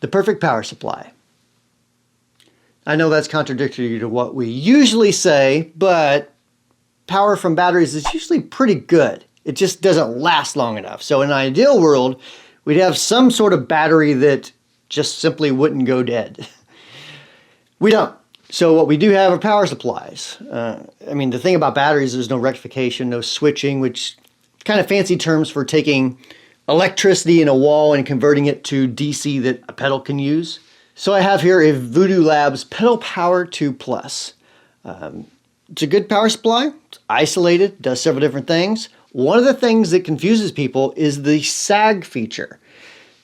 the perfect power supply. I know that's contradictory to what we usually say, but power from batteries is usually pretty good. It just doesn't last long enough. So in an ideal world, we'd have some sort of battery that just simply wouldn't go dead. We don't. So what we do have are power supplies. I mean, the thing about batteries, there's no rectification, no switching, which kind of fancy terms for taking electricity in a wall and converting it to DC that a pedal can use. So I have here a Voodoo Labs Pedal Power 2 Plus. It's a good power supply. It's isolated, does several different things. One of the things that confuses people is the sag feature.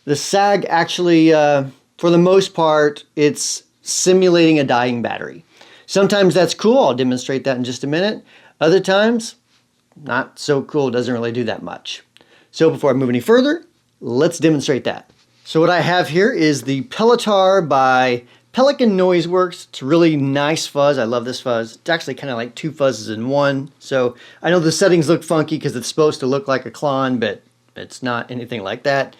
The sag actually, for the most part, it's simulating a dying battery. Sometimes that's cool. I'll demonstrate that in just a minute. Other times, not so cool. It doesn't really do that much. So before I move any further, let's demonstrate that. So what I have here is the Pelotar by Pelican Noiseworks. It's a really nice fuzz. I love this fuzz. It's actually kind of like two fuzzes in one. So I know the settings look funky because it's supposed to look like a Klon, but it's not anything like that.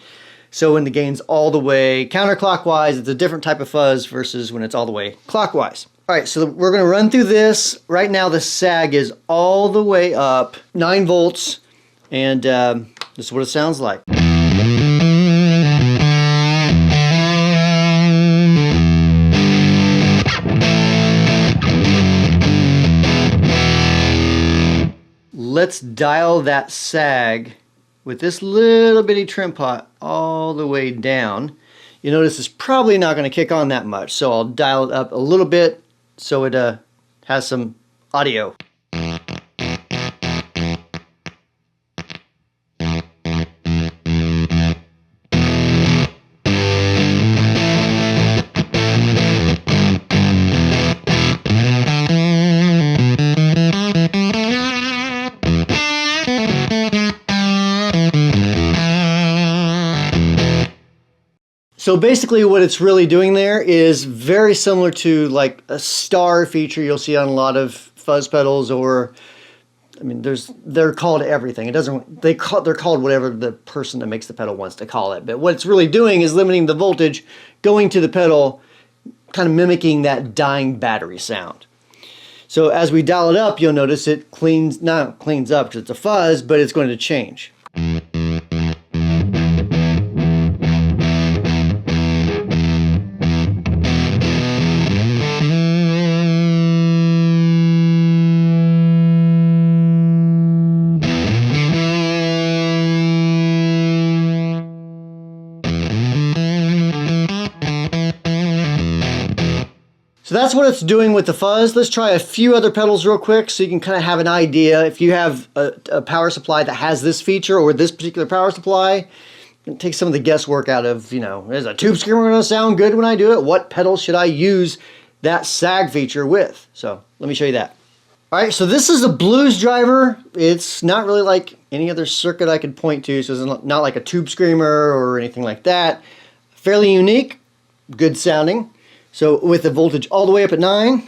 So when the gain's all the way counterclockwise, it's a different type of fuzz versus when it's all the way clockwise. All right, so we're gonna run through this. Right now the sag is all the way up, 9 volts, and this is what it sounds like. Let's dial that sag with this little bitty trim pot all the way down. You notice it's probably not going to kick on that much, so I'll dial it up a little bit so it has some audio. So basically what it's really doing there is very similar to like a star feature you'll see on a lot of fuzz pedals, or I mean they're called everything. It doesn't they're called whatever the person that makes the pedal wants to call it. But what it's really doing is limiting the voltage going to the pedal, kind of mimicking that dying battery sound. So as we dial it up, you'll notice it not cleans up because it's a fuzz, but it's going to change. So that's what it's doing with the fuzz. Let's try a few other pedals real quick so you can kind of have an idea. If you have a power supply that has this feature or this particular power supply, it takes some of the guesswork out of, you know, is a tube screamer going to sound good when I do it? What pedal should I use that sag feature with? So let me show you that. All right, so this is a blues driver. It's not really like any other circuit I could point to, so it's not like a tube screamer or anything like that. Fairly unique, good sounding. So with the voltage all the way up at 9.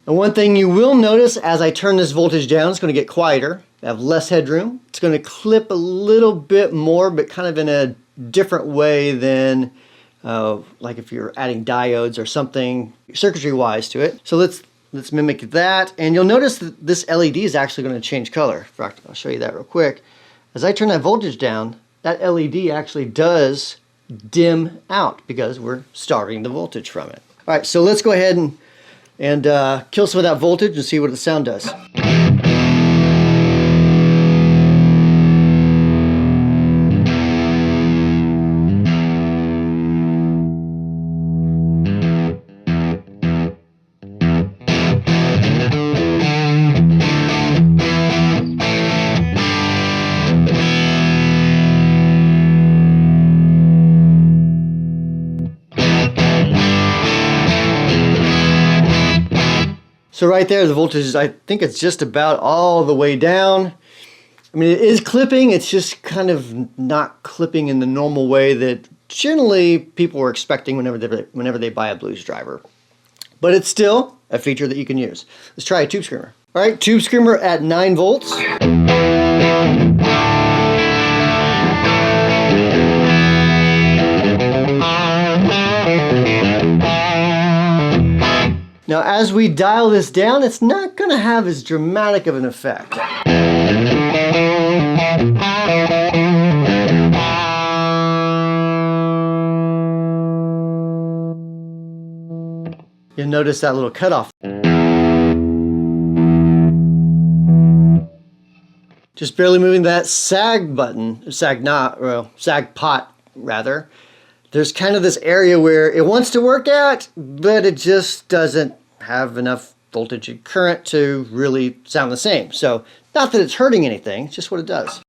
And one thing you will notice as I turn this voltage down, it's going to get quieter. I have less headroom. It's going to clip a little bit more, but kind of in a different way than like if you're adding diodes or something circuitry-wise to it. So let's mimic that. And you'll notice that this LED is actually going to change color. In fact, I'll show you that real quick. As I turn that voltage down, that LED actually does dim out because we're starving the voltage from it. All right, so let's go ahead and kill some of that voltage and see what the sound does. So right there, the voltage is, I think it's just about all the way down. I mean, it is clipping, it's just kind of not clipping in the normal way that generally people are expecting whenever they buy a blues driver. But it's still a feature that you can use. Let's try a tube screamer. All right, tube screamer at 9 volts. Now, as we dial this down, it's not going to have as dramatic of an effect. You'll notice that little cutoff. Just barely moving that sag button, sag pot rather. There's kind of this area where it wants to work at, but it just doesn't have enough voltage and current to really sound the same. So, not that it's hurting anything, it's just what it does.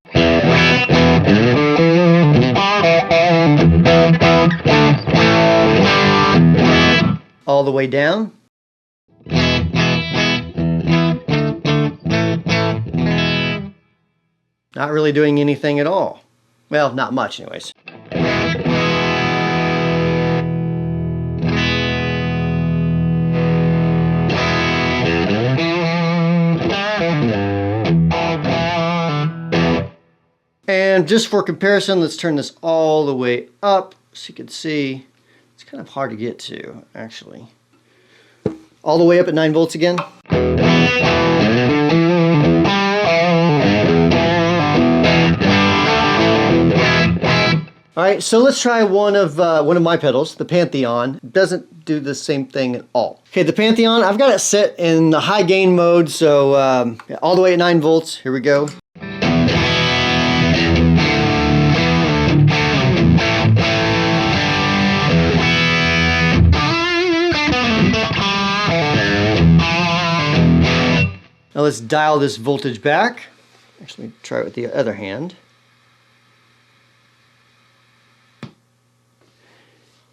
All the way down. Not really doing anything at all. Well, not much anyways. And just for comparison, let's turn this all the way up so you can see. It's kind of hard to get to, actually. All the way up at 9 volts again. All right, so let's try one of my pedals, the Pantheon. It doesn't do the same thing at all. Okay, the Pantheon, I've got it set in the high gain mode, so all the way at 9 volts. Here we go. Now let's dial this voltage back. Actually, try it with the other hand.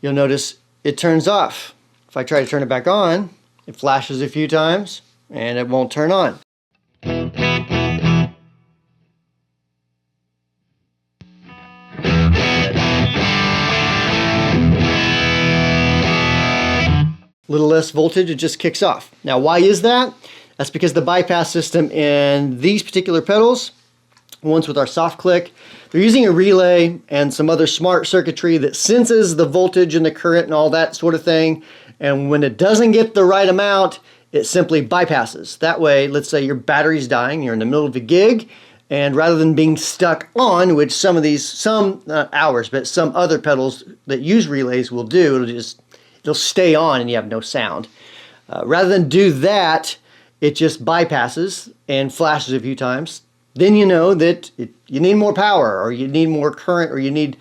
You'll notice it turns off. If I try to turn it back on, it flashes a few times and it won't turn on. A little less voltage, it just kicks off. Now, why is that? That's because the bypass system in these particular pedals, ones with our soft click, they're using a relay and some other smart circuitry that senses the voltage and the current and all that sort of thing. And when it doesn't get the right amount, it simply bypasses. That way, let's say your battery's dying, you're in the middle of a gig, and rather than being stuck on, which some not ours, but some other pedals that use relays will do, it'll stay on and you have no sound. Rather than do that, it just bypasses and flashes a few times. Then you know that you need more power, or you need more current, or you need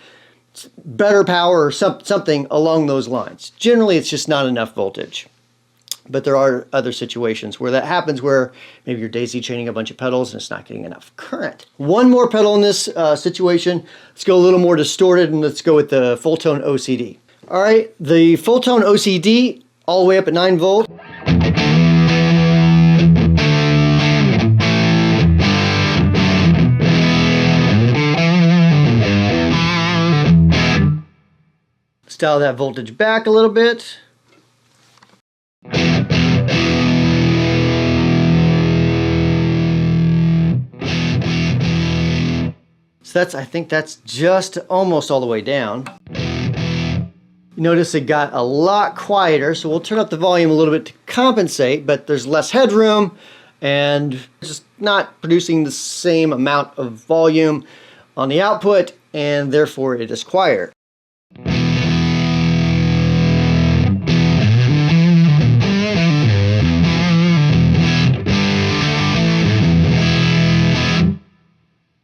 better power, or something along those lines. Generally, it's just not enough voltage. But there are other situations where that happens, where maybe you're daisy chaining a bunch of pedals and it's not getting enough current. One more pedal in this situation. Let's go a little more distorted, and let's go with the Fulltone OCD. All right, the Fulltone OCD, all the way up at 9 volts. Let's dial that voltage back a little bit. So I think that's just almost all the way down. You notice it got a lot quieter, so we'll turn up the volume a little bit to compensate, but there's less headroom and just not producing the same amount of volume on the output, and therefore it is quieter.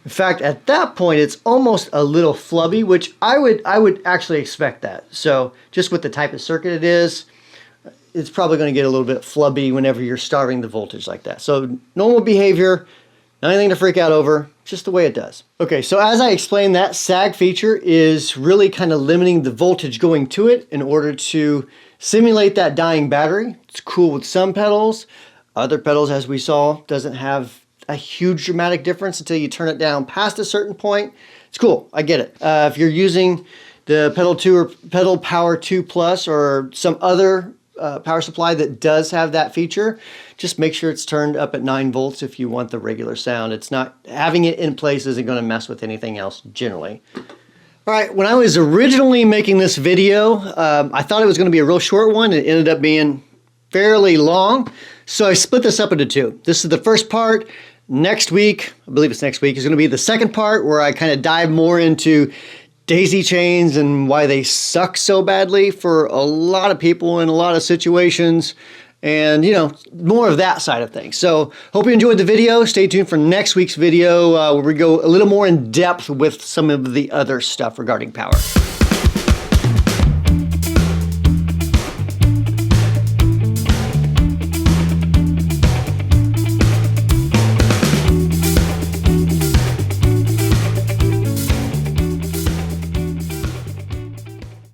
In fact, at that point, it's almost a little flubby, which I would actually expect that. So just with the type of circuit it is, it's probably going to get a little bit flubby whenever you're starving the voltage like that. So normal behavior, not anything to freak out over, just the way it does. Okay, so as I explained, that sag feature is really kind of limiting the voltage going to it in order to simulate that dying battery. It's cool with some pedals. Other pedals, as we saw, doesn't have a huge dramatic difference until you turn it down past a certain point. It's cool, I get it. If you're using the Pedal 2 or Pedal Power 2 Plus or some other power supply that does have that feature. Just make sure it's turned up at 9 volts if you want the regular sound. It's not, having it in place isn't going to mess with anything else generally. All right, when I was originally making this video, I thought it was going to be a real short one. It ended up being fairly long, so I split this up into two. This is the first part. Next week, I believe it's next week, is going to be the second part where I kind of dive more into daisy chains and why they suck so badly for a lot of people in a lot of situations, and you know, more of that side of things. So hope you enjoyed the video. Stay tuned for next week's video where we go a little more in depth with some of the other stuff regarding power.